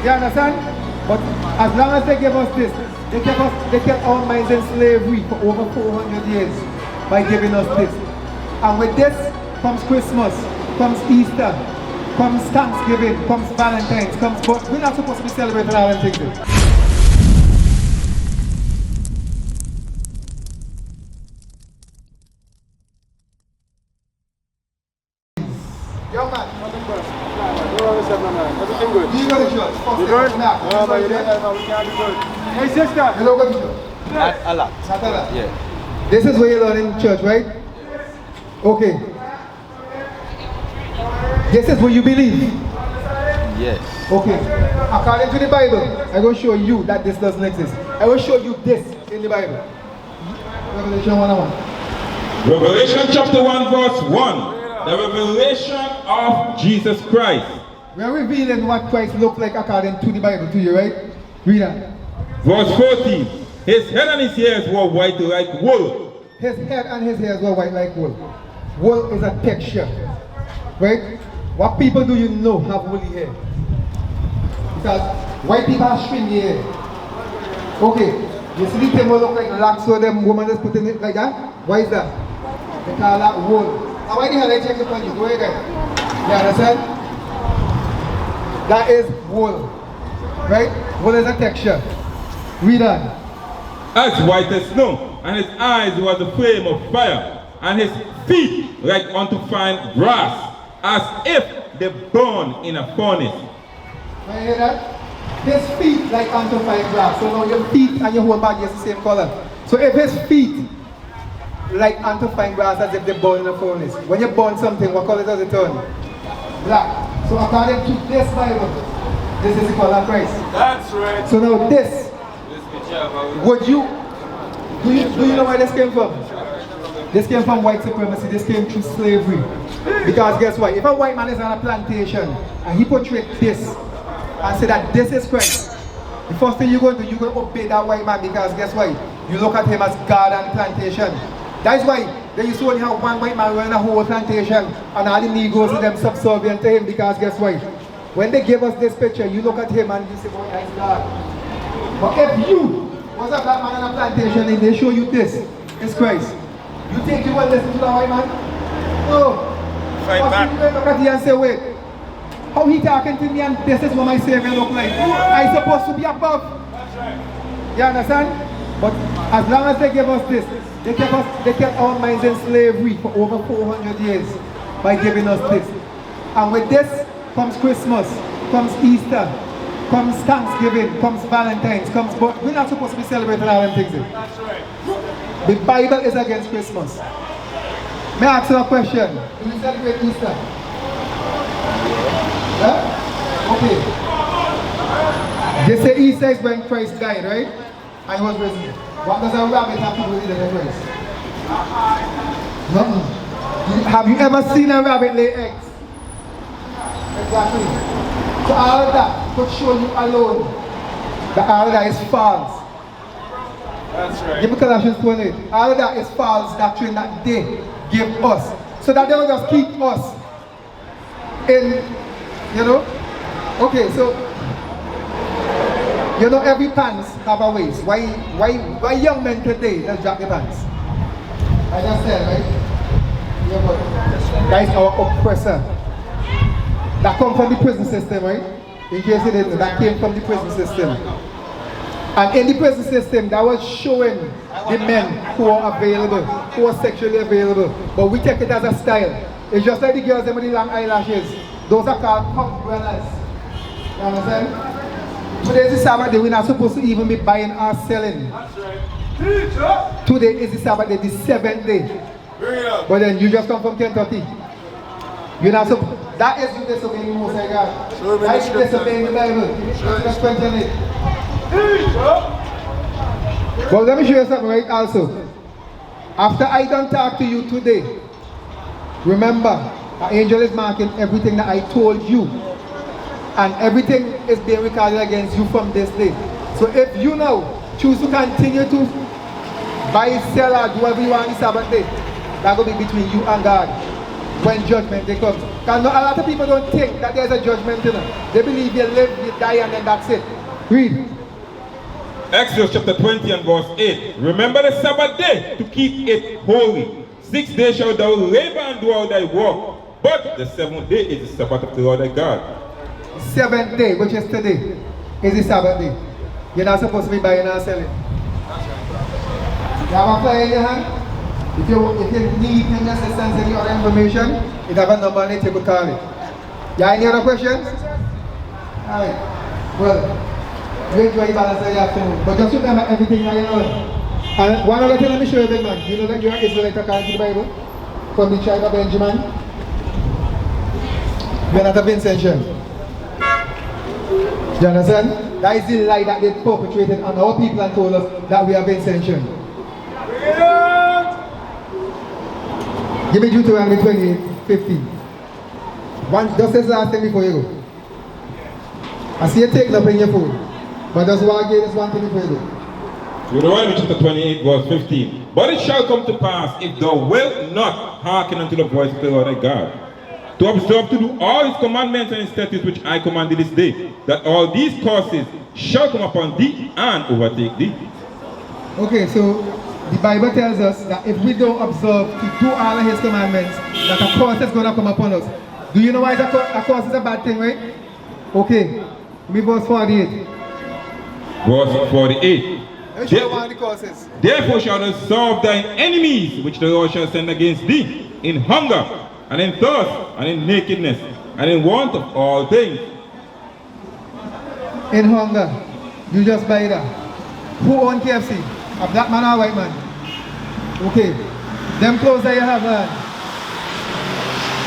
You understand? But as long as they give us this, they kept our minds in slavery for over 400 years by giving us this. And with this comes Christmas, comes Easter, comes Thanksgiving, comes Valentine's, but we're not supposed to be celebrating all them things. Young man, everything good? you go to church. You good? No, but you don't. We can't be good. Hey, sister. You don't go to church? Not a lot. Not a lot? Yeah. This is where you learn in church, right? Okay. This is what you believe? Yes. Okay. According to the Bible, I will show you that this doesn't exist. I will show you this in the Bible. Revelation 1:1. Revelation chapter 1 verse 1. The revelation of Jesus Christ. We are revealing what Christ looked like according to the Bible to you, right? Read that. Verse 14. His head and his hairs were white like wool. His head and his hairs were white like wool. Wool is a texture, right? What people do you know have woolly hair? Because white people have stringy hair. Okay, you see the thing will look like locks, so them women just putting it like that? Why is that? They call that wool. Now why the hell I check it on you? Go ahead. You understand? That is wool, right? Wool is a texture. Read on. As white as snow, and his eyes was a flame of fire, and his feet like unto fine brass, as if they burn in a furnace. Can you hear that? His feet like unto fine brass. So now your feet and your whole body is the same color. So if his feet like unto fine brass, as if they burn in a furnace. When you burn something, what color does it turn? Black. So according to this Bible, this is the color of Christ. That's right. So now this, would you, do you know where this came from? This came from white supremacy, this came through slavery. Because guess what? If a white man is on a plantation and he portrays this and say that this is Christ, the first thing you're going to do, you're going to obey that white man, because guess what? You look at him as God on the plantation. That's why they used to only have one white man running a whole plantation and all the Negroes and them subservient to him, because guess what? When they give us this picture, you look at him and you say, boy, that's God. But if you was a black man on a plantation and they show you this, it's Christ, you think you will listen to that white man? No. Fight back. You look at him and say, wait, how he talking to me and this is what my Savior look like? I supposed to be above. That's right. You understand? But as long as they give us this, they kept our minds in slavery for over 400 years by giving us this. And with this comes Christmas, comes Easter, comes Thanksgiving, comes Valentine's, but we're not supposed to be celebrating all them things. That's right. The Bible is against Christmas. May I ask you a question? Do you celebrate Easter? Huh? Okay. They say Easter is when Christ died, right? And he was risen. What does a rabbit have to do with the Christ? Nothing. Have you ever seen a rabbit lay eggs? Exactly. So all of that could show you alone that all of that is false. That's right. Give me Colossians 28. All of that is false doctrine that they give us. So that they will just keep us in, you know? Okay, so, you know, every pants have a waist. Why young men today just drop the pants? I just said, right? Yeah, but that is our oppressor. That comes from the prison system, right? In case you didn't know, that came from the prison system. And in the prison system, that was showing the men who are available, who are sexually available. But we take it as a style. It's just like the girls with the long eyelashes. Those are called umbrellas. You understand? Today is the Sabbath day. We're not supposed to even be buying or selling. That's right. Today is the Sabbath day, the 7th day. Bring it up. But then you just come from Kentucky. You're not supposed. That is you disobeying the Most High God. That is you disobeying the Bible. Just question it. Well, let me show you something, right? Also, after I don't talk to you today, remember, an angel is marking everything that I told you, and everything is being recorded against you from this day. So if you now choose to continue to buy, sell, or do whatever you want on the Sabbath day, that will be between you and God. when judgment they come. Because a lot of people don't think that there's a judgment in them. They believe you live, you die, and then that's it. Read. Exodus chapter 20 and verse 8. Remember the Sabbath day to keep it holy. 6 days shalt thou labor and do all thy work. But the 7th day is the Sabbath of the Lord thy God. 7th day, which is today, is the Sabbath day. You're not supposed to be buying and selling. You have a flyer in your hand? If you need any assistance, any other information, you have a number on it, you could call it. You have any other questions? Alright. Well, you enjoy the balance of the afternoon. But just remember everything that you know. And one other thing, let me show you, big man. You know that you are Israelite according to the Bible? From the tribe of Benjamin? You are not a Vincentian. Do you understand? That is the lie that they perpetrated on our people and told us that we are Vincentian. Give me Deuteronomy 28:15. Just this last thing before you go. I see you taking up in your phone. But just want to give this one thing before you go. Deuteronomy chapter 28 verse 15. But it shall come to pass, if thou wilt not hearken unto the voice of the Lord thy God, to observe to do all his commandments and his statutes which I command thee this day, that all these curses shall come upon thee and overtake thee. Okay, so the Bible tells us that if we don't observe to do all of his commandments, that a curse is going to come upon us. Do you know why a curse is a bad thing, right? Okay, me verse 48. Verse 48. Therefore shalt thou serve thine enemies, which the Lord shall send against thee, in hunger, and in thirst, and in nakedness, and in want of all things. In hunger, you just buy that. Who owns KFC? A black man or a white man? Okay. Them clothes that you have on.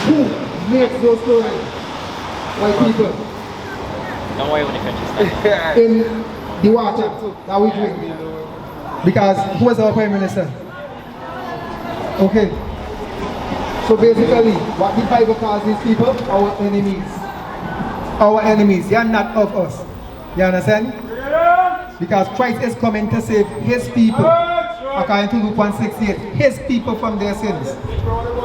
Who makes those clothes? White people. Don't worry when it finishes. In the water that we drink. Because who is our Prime Minister? Okay. So basically, what the Bible calls these people, our enemies. Our enemies. They are not of us. You understand? Because Christ is coming to save his people. According to Luke 1:68, his people from their sins.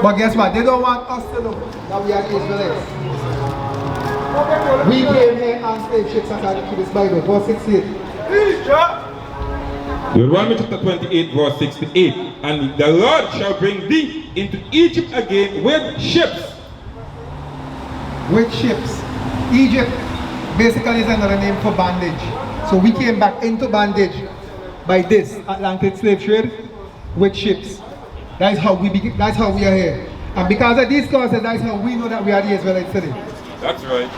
But guess what? They don't want us to know that we are Israelites. We came here and slave ships according to this Bible. Verse 68. Deuteronomy chapter 28 verse 68. And the Lord shall bring thee into Egypt again with ships. With ships. Egypt basically is another name for bondage. So we came back into bondage by this Atlantic slave trade with ships. That's how we are here. And because of these causes, that's how we know that we are the Israelites today. That's right.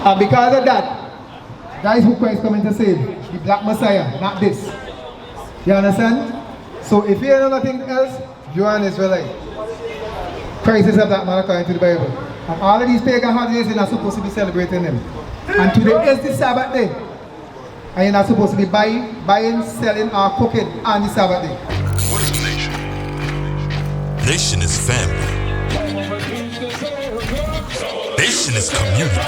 And because of that, that is who Christ is coming to save. The black Messiah, not this. You understand? So if you know nothing else, you are an Israelite. Christ is a black man according to the Bible. And all of these pagan holidays, you're not supposed to be celebrating them. And today is the Sabbath day. And you're not supposed to be buying, selling, or cooking on the Sabbath day. What is a nation? Nation is family. Nation is community.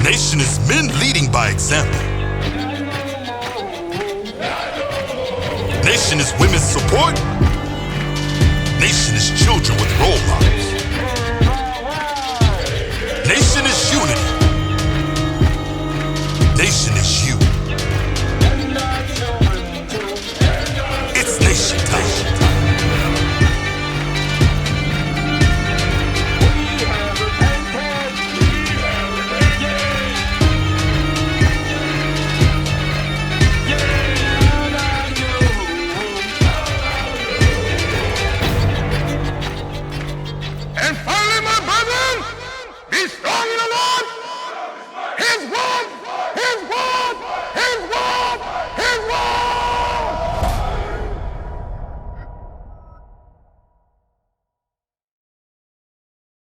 Nation is men leading by example. Nation is women's support. Nation is children with role models. Nation is unity. Nation is you. It's nation time. And finally, my brethren, be strong in the Lord. His word.